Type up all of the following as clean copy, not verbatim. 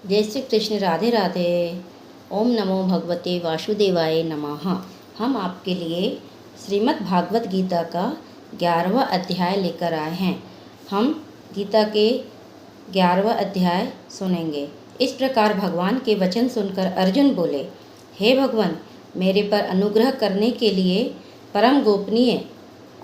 जय श्री कृष्ण। राधे राधे। ओम नमो भगवते वासुदेवाय नमः। हम आपके लिए श्रीमद् भागवत गीता का 11वां अध्याय लेकर आए हैं। हम गीता के 11वां अध्याय सुनेंगे। इस प्रकार भगवान के वचन सुनकर अर्जुन बोले, हे भगवान, मेरे पर अनुग्रह करने के लिए परम गोपनीय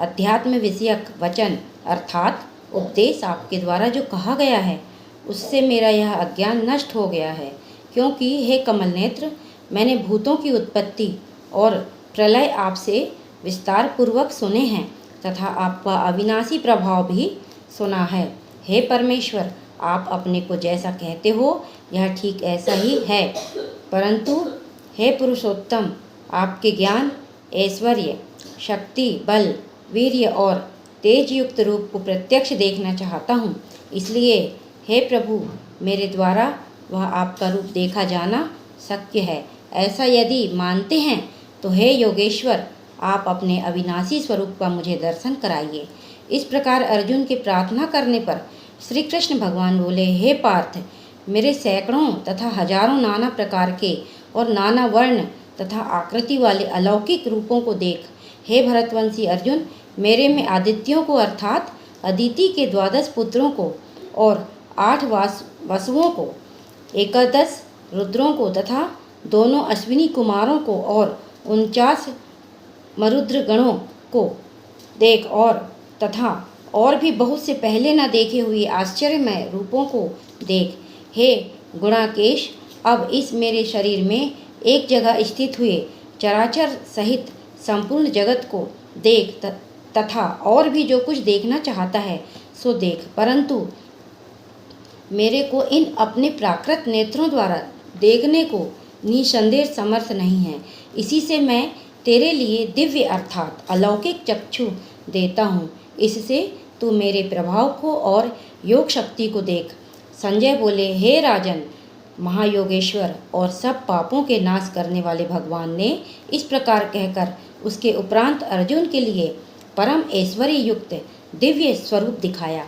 अध्यात्म विषयक वचन अर्थात उपदेश आपके द्वारा जो कहा गया है उससे मेरा यह अज्ञान नष्ट हो गया है। क्योंकि हे कमल नेत्र, मैंने भूतों की उत्पत्ति और प्रलय आपसे विस्तार पूर्वक सुने हैं तथा आपका अविनाशी प्रभाव भी सुना है। हे परमेश्वर, आप अपने को जैसा कहते हो यह ठीक ऐसा ही है, परंतु हे पुरुषोत्तम, आपके ज्ञान, ऐश्वर्य, शक्ति, बल, वीर्य और तेज युक्त रूप को प्रत्यक्ष देखना चाहता हूँ। इसलिए हे प्रभु, मेरे द्वारा वह आपका रूप देखा जाना शक्य है। ऐसा यदि मानते हैं तो हे योगेश्वर, आप अपने अविनाशी स्वरूप का मुझे दर्शन कराइए। इस प्रकार अर्जुन के प्रार्थना करने पर श्री कृष्ण भगवान बोले, हे पार्थ, मेरे सैकड़ों तथा हजारों नाना प्रकार के और नाना वर्ण तथा आकृति वाले अलौकिक रूपों को देख। हे भरतवंशी अर्जुन, मेरे में आदित्यों को अर्थात अदिति के 12 पुत्रों को और 8 वसुओं को, 11 रुद्रों को तथा दोनों अश्विनी कुमारों को और 49 मरुद्र गणों को देख तथा और भी बहुत से पहले न देखे हुए आश्चर्यमय रूपों को देख। हे गुणाकेश, अब इस मेरे शरीर में एक जगह स्थित हुए चराचर सहित संपूर्ण जगत को देख तथा और भी जो कुछ देखना चाहता है सो देख, परंतु मेरे को इन अपने प्राकृत नेत्रों द्वारा देखने को निसंदेह समर्थ नहीं है। इसी से मैं तेरे लिए दिव्य अर्थात अलौकिक चक्षु देता हूँ। इससे तू मेरे प्रभाव को और योग शक्ति को देख। संजय बोले, हे राजन, महायोगेश्वर और सब पापों के नाश करने वाले भगवान ने इस प्रकार कहकर उसके उपरांत अर्जुन के लिए परम ऐश्वर्य युक्त दिव्य स्वरूप दिखाया।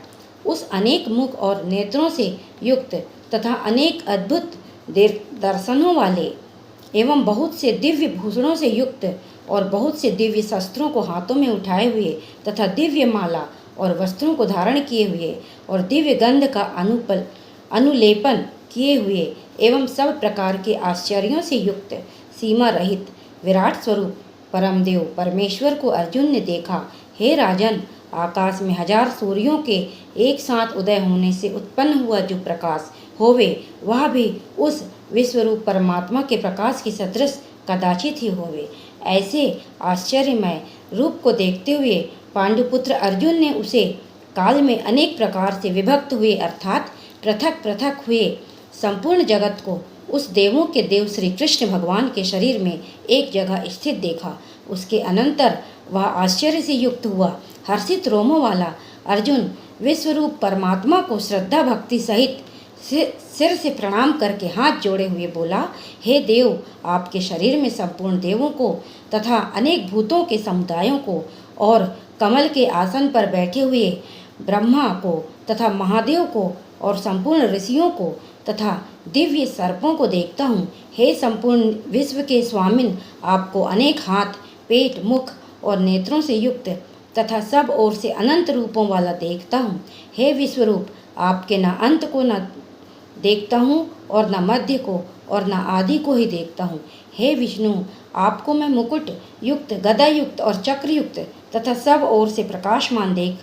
उस अनेक मुख और नेत्रों से युक्त तथा अनेक अद्भुत दर्शनों वाले एवं बहुत से दिव्य भूषणों से युक्त और बहुत से दिव्य शस्त्रों को हाथों में उठाए हुए तथा दिव्य माला और वस्त्रों को धारण किए हुए और दिव्य गंध का अनुलेपन किए हुए एवं सब प्रकार के आश्चर्यों से युक्त सीमा रहित विराट स्वरूप परमदेव परमेश्वर को अर्जुन ने देखा। हे राजन, आकाश में 1000 सूर्यों के एक साथ उदय होने से उत्पन्न हुआ जो प्रकाश होवे वह भी उस विश्वरूप परमात्मा के प्रकाश की सदृश कदाचित ही होवे। ऐसे आश्चर्यमय रूप को देखते हुए पांडुपुत्र अर्जुन ने उसे काल में अनेक प्रकार से विभक्त हुए अर्थात पृथक पृथक हुए संपूर्ण जगत को उस देवों के देव श्री कृष्ण भगवान के शरीर में एक जगह स्थित देखा। उसके अनंतर वह आश्चर्य से युक्त हुआ हर्षित रोमों वाला अर्जुन विश्वरूप परमात्मा को श्रद्धा भक्ति सहित सिर से प्रणाम करके हाथ जोड़े हुए बोला, हे देव, आपके शरीर में संपूर्ण देवों को तथा अनेक भूतों के समुदायों को और कमल के आसन पर बैठे हुए ब्रह्मा को तथा महादेव को और संपूर्ण ऋषियों को तथा दिव्य सर्पों को देखता हूँ। हे संपूर्ण विश्व के स्वामिन, आपको अनेक हाथ, पेट, मुख और नेत्रों से युक्त तथा सब ओर से अनंत रूपों वाला देखता हूँ। हे विश्वरूप, आपके न अंत को न देखता हूँ और न मध्य को और न आदि को ही देखता हूँ। हे विष्णु, आपको मैं मुकुट युक्त, गदा युक्त और चक्र युक्त तथा सब ओर से प्रकाशमान देख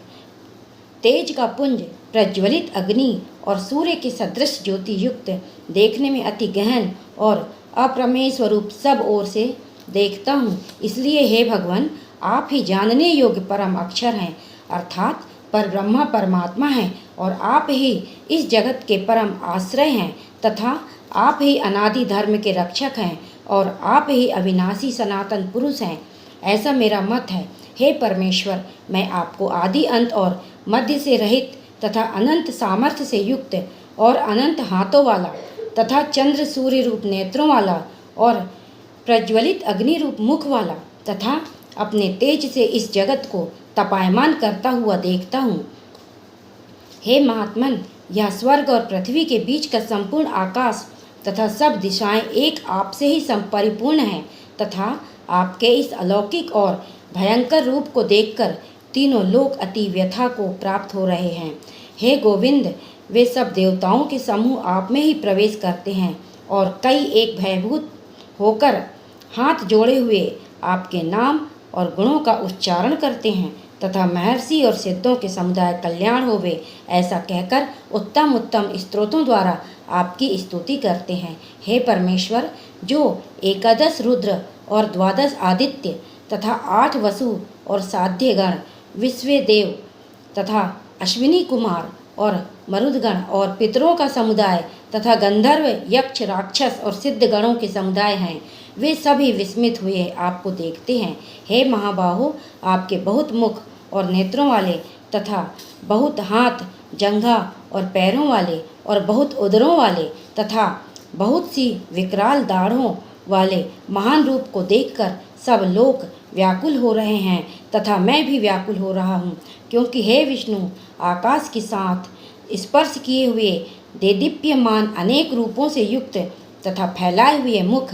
तेज का पुंज, प्रज्वलित अग्नि और सूर्य के सदृश ज्योति युक्त देखने में अति गहन और अप्रमेय स्वरूप सब ओर से देखता हूँ। इसलिए हे भगवान, आप ही जानने योग्य परम अक्षर हैं अर्थात पर ब्रह्मा परमात्मा हैं और आप ही इस जगत के परम आश्रय हैं तथा आप ही अनादि धर्म के रक्षक हैं और आप ही अविनाशी सनातन पुरुष हैं, ऐसा मेरा मत है। हे परमेश्वर, मैं आपको आदि अंत और मध्य से रहित तथा अनंत सामर्थ्य से युक्त और अनंत हाथों वाला तथा चंद्र सूर्य रूप नेत्रों वाला और प्रज्वलित अग्नि रूप मुख वाला तथा अपने तेज से इस जगत को तपायमान करता हुआ देखता हूँ। हे महात्मन, यह स्वर्ग और पृथ्वी के बीच का संपूर्ण आकाश तथा सब दिशाएं एक आपसे ही परिपूर्ण हैं तथा आपके इस अलौकिक और भयंकर रूप को देखकर तीनों लोक अति व्यथा को प्राप्त हो रहे हैं। हे गोविंद, वे सब देवताओं के समूह आप में ही प्रवेश करते हैं और कई एक भयभूत होकर हाथ जोड़े हुए आपके नाम और गुणों का उच्चारण करते हैं तथा महर्षि और सिद्धों के समुदाय कल्याण होवे ऐसा कहकर उत्तम उत्तम स्तोत्रों द्वारा आपकी स्तुति करते हैं। हे परमेश्वर, जो एकादश रुद्र और द्वादश आदित्य तथा 8 वसु और साध्यगण, विश्वे देव तथा अश्विनी कुमार और मरुदगण और पितरों का समुदाय तथा गंधर्व, यक्ष, राक्षस और सिद्धगणों के समुदाय हैं, वे सभी विस्मित हुए आपको देखते हैं। हे महाबाहु, आपके बहुत मुख और नेत्रों वाले तथा बहुत हाथ, जंघा और पैरों वाले और बहुत उदरों वाले तथा बहुत सी विकराल दाढ़ों वाले महान रूप को देखकर सब लोग व्याकुल हो रहे हैं तथा मैं भी व्याकुल हो रहा हूँ, क्योंकि हे विष्णु, आकाश के साथ स्पर्श किए हुए देदीप्यमान अनेक रूपों से युक्त तथा फैलाए हुए मुख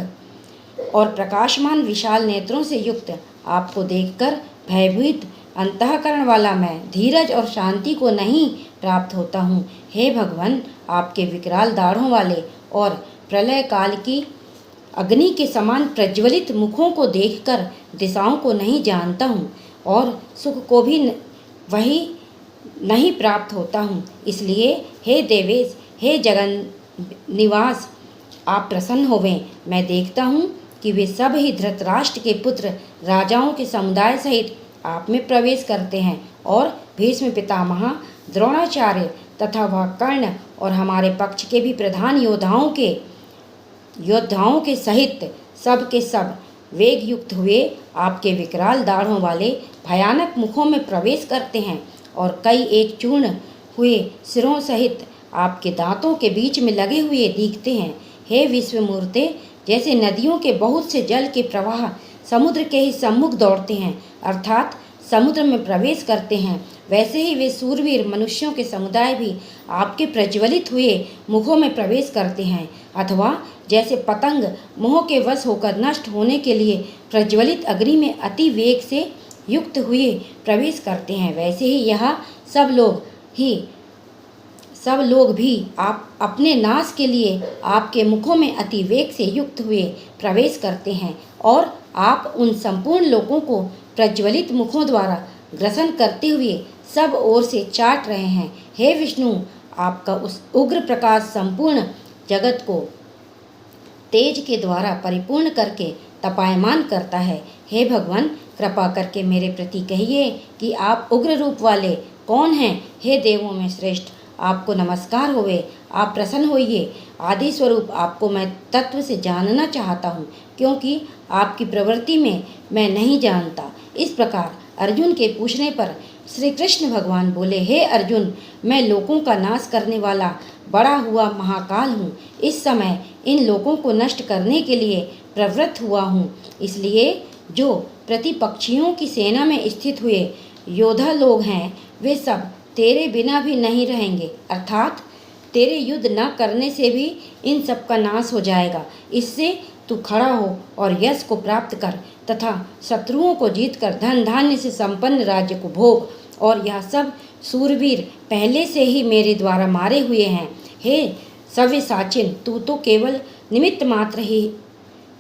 और प्रकाशमान विशाल नेत्रों से युक्त आपको देखकर भयभीत अंतःकरण वाला मैं धीरज और शांति को नहीं प्राप्त होता हूँ। हे भगवान, आपके विकराल दाढ़ों वाले और प्रलय काल की अग्नि के समान प्रज्वलित मुखों को देखकर दिशाओं को नहीं जानता हूँ और सुख को भी वही नहीं प्राप्त होता हूँ। इसलिए हे देवेश, हे जगन निवास, आप प्रसन्न होवें। मैं देखता हूँ कि वे सब ही धृतराष्ट्र के पुत्र राजाओं के समुदाय सहित आप में प्रवेश करते हैं और भीष्म पितामह, द्रोणाचार्य तथा वह कर्ण और हमारे पक्ष के भी प्रधान योद्धाओं के सहित सब के सब वेग युक्त हुए आपके विकराल दाढ़ों वाले भयानक मुखों में प्रवेश करते हैं और कई एक चूर्ण हुए सिरों सहित आपके दांतों के बीच में लगे हुए दिखते हैं। हे विश्वमूर्ते, जैसे नदियों के बहुत से जल के प्रवाह समुद्र के ही सम्मुख दौड़ते हैं अर्थात समुद्र में प्रवेश करते हैं, वैसे ही वे सूरवीर मनुष्यों के समुदाय भी आपके प्रज्वलित हुए मुखों में प्रवेश करते हैं। अथवा जैसे पतंग मोह के वश होकर नष्ट होने के लिए प्रज्वलित अग्नि में अति वेग से युक्त हुए प्रवेश करते हैं, वैसे ही यह सब लोग भी आप अपने नाश के लिए आपके मुखों में अति वेग से युक्त हुए प्रवेश करते हैं और आप उन संपूर्ण लोगों को प्रज्वलित मुखों द्वारा ग्रसन करते हुए सब ओर से चाट रहे हैं। हे विष्णु, आपका उस उग्र प्रकाश संपूर्ण जगत को तेज के द्वारा परिपूर्ण करके तपायमान करता है। हे भगवान, कृपा करके मेरे प्रति कहिए कि आप उग्र रूप वाले कौन हैं। हे देवों में श्रेष्ठ, आपको नमस्कार होवे, आप प्रसन्न होइए। आदि स्वरूप आपको मैं तत्व से जानना चाहता हूँ, क्योंकि आपकी प्रवृत्ति में मैं नहीं जानता। इस प्रकार अर्जुन के पूछने पर श्री कृष्ण भगवान बोले, हे अर्जुन, मैं लोगों का नाश करने वाला बड़ा हुआ महाकाल हूँ। इस समय इन लोगों को नष्ट करने के लिए प्रवृत्त हुआ हूँ। इसलिए जो प्रतिपक्षियों की सेना में स्थित हुए योद्धा लोग हैं, वे सब तेरे बिना भी नहीं रहेंगे, अर्थात तेरे युद्ध न करने से भी इन सब का नाश हो जाएगा। इससे तू खड़ा हो और यश को प्राप्त कर तथा शत्रुओं को जीतकर धन धान्य से संपन्न राज्य को भोग। और यह सब सूरवीर पहले से ही मेरे द्वारा मारे हुए हैं। हे सव्यसाचिन, तू तो केवल निमित्त मात्र ही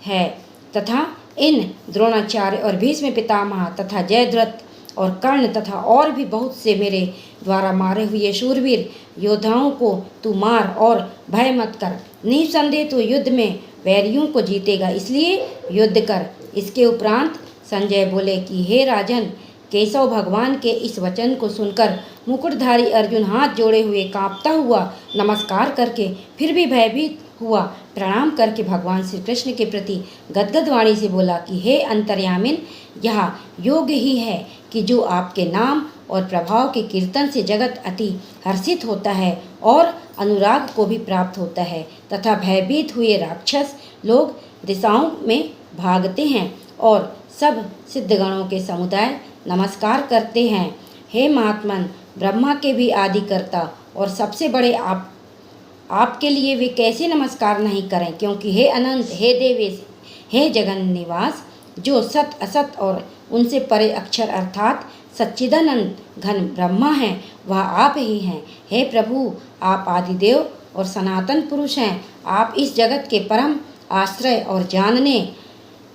है तथा इन द्रोणाचार्य और भीष्म पितामह तथा जयद्रथ और कर्ण तथा और भी बहुत से मेरे द्वारा मारे हुए शूरवीर योद्धाओं को तू मार और भय मत कर। निसंदेह तू युद्ध में वैरियों को जीतेगा, इसलिए युद्ध कर। इसके उपरांत संजय बोले कि हे राजन, केशव भगवान के इस वचन को सुनकर मुकुटधारी अर्जुन हाथ जोड़े हुए कांपता हुआ नमस्कार करके फिर भी भयभीत हुआ प्रणाम करके भगवान श्री कृष्ण के प्रति गदगद वाणी से बोला कि हे अंतर्यामिन, यह योग्य ही है कि जो आपके नाम और प्रभाव के कीर्तन से जगत अति हर्षित होता है और अनुराग को भी प्राप्त होता है तथा भयभीत हुए राक्षस लोग दिशाओं में भागते हैं और सब सिद्धगणों के समुदाय नमस्कार करते हैं। हे महात्मन, ब्रह्मा के भी आदिकर्ता और सबसे बड़े आपके लिए वे कैसे नमस्कार नहीं करें, क्योंकि हे अनंत, हे देवेश, हे जगन निवास, जो सत असत और उनसे परे अक्षर अर्थात सच्चिदानंद घन ब्रह्मा हैं, वह आप ही हैं। हे प्रभु, आप आदिदेव और सनातन पुरुष हैं। आप इस जगत के परम आश्रय और जानने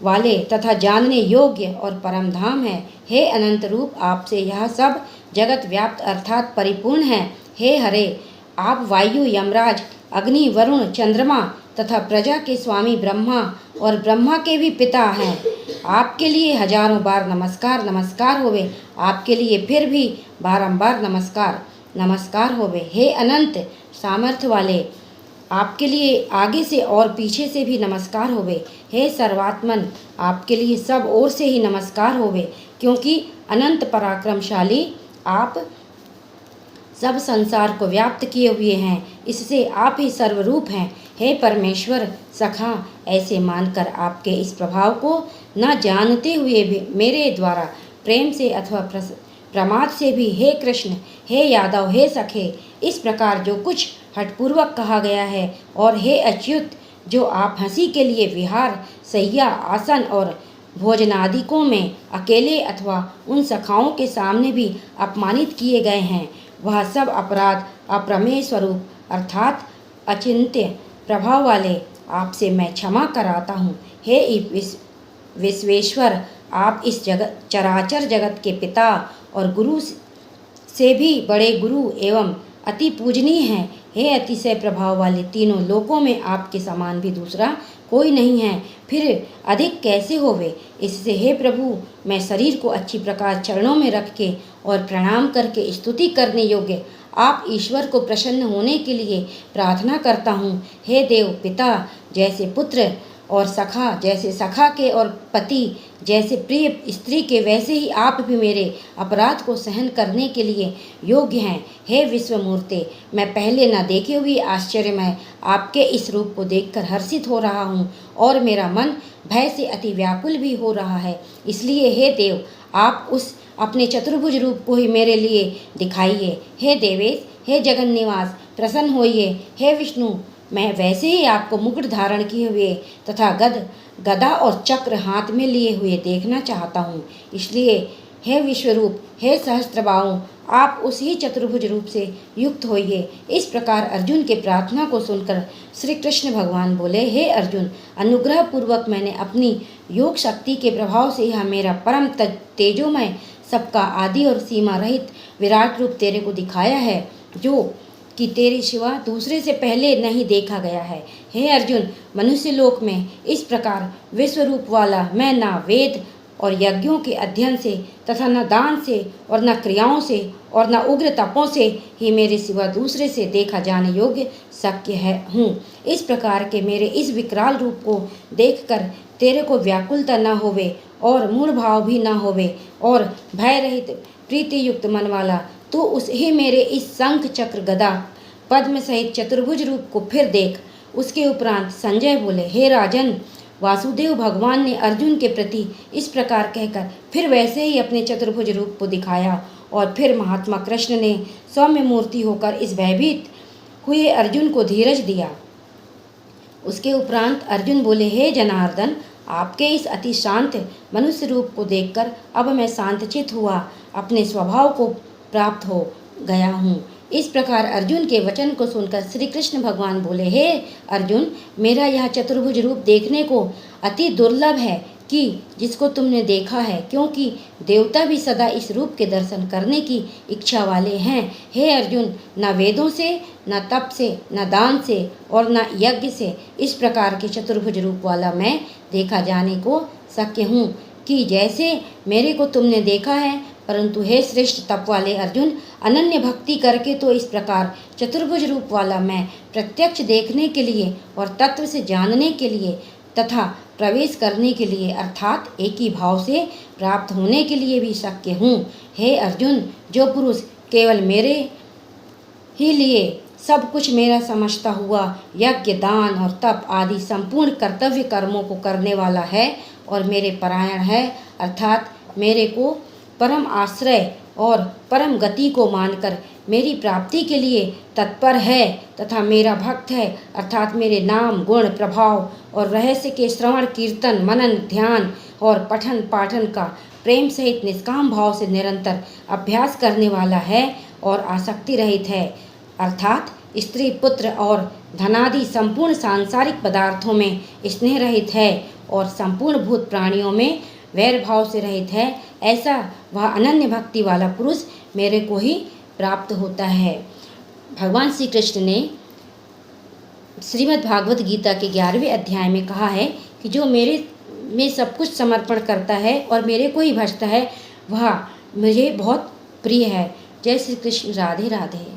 वाले तथा जानने योग्य और परम धाम है। हे अनंत रूप, आपसे यह सब जगत व्याप्त अर्थात परिपूर्ण है। हे हरे, आप वायु, यमराज, अग्नि, वरुण, चंद्रमा तथा प्रजा के स्वामी ब्रह्मा और ब्रह्मा के भी पिता हैं। आपके लिए हजारों बार नमस्कार नमस्कार होवे, आपके लिए फिर भी बारंबार नमस्कार नमस्कार होवे। हे अनंत सामर्थ्य वाले, आपके लिए आगे से और पीछे से भी नमस्कार होवे। हे सर्वात्मन, आपके लिए सब ओर से ही नमस्कार होवे, क्योंकि अनंत पराक्रमशाली आप सब संसार को व्याप्त किए हुए हैं, इससे आप ही सर्वरूप हैं। हे परमेश्वर सखा, ऐसे मानकर आपके इस प्रभाव को न जानते हुए भी मेरे द्वारा प्रेम से अथवा प्रमाद से भी हे कृष्ण, हे यादव, हे सखे, इस प्रकार जो कुछ हठपूर्वक कहा गया है, और हे अच्युत, जो आप हंसी के लिए विहार, सैया, आसन और भोजनादिकों में अकेले अथवा उन सखाओं के सामने भी अपमानित किए गए हैं, वह सब अपराध अप्रमेय स्वरूप अर्थात अचिंत्य प्रभाव वाले आपसे मैं क्षमा कराता हूँ। हे विश्वेश्वर, आप इस जगत चराचर जगत के पिता और गुरु से भी बड़े गुरु एवं अति पूजनीय हैं। हे अतिशय प्रभाव वाले, तीनों लोकों में आपके समान भी दूसरा कोई नहीं है, फिर अधिक कैसे होवे। इससे हे प्रभु, मैं शरीर को अच्छी प्रकार चरणों में रख के और प्रणाम करके स्तुति करने योग्य आप ईश्वर को प्रसन्न होने के लिए प्रार्थना करता हूँ। हे देव पिता जैसे पुत्र और सखा जैसे सखा के और पति जैसे प्रिय स्त्री के, वैसे ही आप भी मेरे अपराध को सहन करने के लिए योग्य हैं। हे विश्वमूर्ते, मैं पहले न देखे हुए आश्चर्यमय आपके इस रूप को देखकर हर्षित हो रहा हूँ और मेरा मन भय से अति व्याकुल भी हो रहा है। इसलिए हे देव, आप उस अपने चतुर्भुज रूप को ही मेरे लिए दिखाइए। हे देवेश, हे जगन निवास, प्रसन्न होइए। हे विष्णु, मैं वैसे ही आपको मुकुट धारण किए हुए तथा गदा और चक्र हाथ में लिए हुए देखना चाहता हूँ। इसलिए हे विश्वरूप, हे सहस्त्रबाहु, आप उसी चतुर्भुज रूप से युक्त होइए। इस प्रकार अर्जुन के प्रार्थना को सुनकर श्री कृष्ण भगवान बोले, हे अर्जुन, अनुग्रह पूर्वक मैंने अपनी योग शक्ति के प्रभाव से यह मेरा परम तेजोमय, सबका आदि और सीमा रहित विराट रूप तेरे को दिखाया है, जो कि तेरे सिवा दूसरे से पहले नहीं देखा गया है। हे अर्जुन, मनुष्य लोक में इस प्रकार विश्व रूप वाला मैं न वेद और यज्ञों के अध्ययन से तथा न दान से और न क्रियाओं से और न उग्र तपों से ही मेरे सिवा दूसरे से देखा जाने योग्य शक्य हूँ। इस प्रकार के मेरे इस विकराल रूप को देखकर तेरे को व्याकुलता न होवे और मूढ़ भाव भी न होवे और भय रहित प्रीति युक्त मन वाला तो उस ही मेरे इस शंख चक्र गदा पद्म सहित चतुर्भुज रूप को फिर देख। उसके उपरांत संजय बोले, हे राजन, वासुदेव भगवान ने अर्जुन के प्रति इस प्रकार कहकर फिर वैसे ही अपने चतुर्भुज रूप को दिखाया और फिर महात्मा कृष्ण ने सौम्य मूर्ति होकर इस भयभीत हुए अर्जुन को धीरज दिया। उसके उपरांत अर्जुन बोले, हे जनार्दन, आपके इस अति शांत मनुष्य रूप को देखकर अब मैं शांतचित हुआ अपने स्वभाव को प्राप्त हो गया हूँ। इस प्रकार अर्जुन के वचन को सुनकर श्री कृष्ण भगवान बोले, हे अर्जुन, मेरा यह चतुर्भुज रूप देखने को अति दुर्लभ है कि जिसको तुमने देखा है, क्योंकि देवता भी सदा इस रूप के दर्शन करने की इच्छा वाले हैं। हे अर्जुन, न वेदों से, न तप से, न दान से और न यज्ञ से इस प्रकार के चतुर्भुज रूप वाला मैं देखा जाने को शक्य हूँ कि जैसे मेरे को तुमने देखा है। परंतु हे श्रेष्ठ तप वाले अर्जुन, अनन्य भक्ति करके तो इस प्रकार चतुर्भुज रूप वाला मैं प्रत्यक्ष देखने के लिए और तत्व से जानने के लिए तथा प्रवेश करने के लिए अर्थात एक ही भाव से प्राप्त होने के लिए भी शक्य हूँ। हे अर्जुन, जो पुरुष केवल मेरे ही लिए सब कुछ मेरा समझता हुआ यज्ञ, दान और तप आदि संपूर्ण कर्तव्य कर्मों को करने वाला है और मेरे परायण है, अर्थात मेरे को परम आश्रय और परम गति को मानकर मेरी प्राप्ति के लिए तत्पर है तथा मेरा भक्त है, अर्थात मेरे नाम गुण प्रभाव और रहस्य के श्रवण कीर्तन मनन ध्यान और पठन पाठन का प्रेम सहित निष्काम भाव से निरंतर अभ्यास करने वाला है और आसक्ति रहित है, अर्थात स्त्री पुत्र और धनादि संपूर्ण सांसारिक पदार्थों में स्नेह रहित है और संपूर्ण भूत प्राणियों में वैर भाव से रहित है, ऐसा वह अनन्य भक्ति वाला पुरुष मेरे को ही प्राप्त होता है। भगवान श्री कृष्ण ने श्रीमद् भागवत गीता के 11वें अध्याय में कहा है कि जो मेरे में सब कुछ समर्पण करता है और मेरे को ही भजता है वह मुझे बहुत प्रिय है। जय श्री कृष्ण। राधे राधे।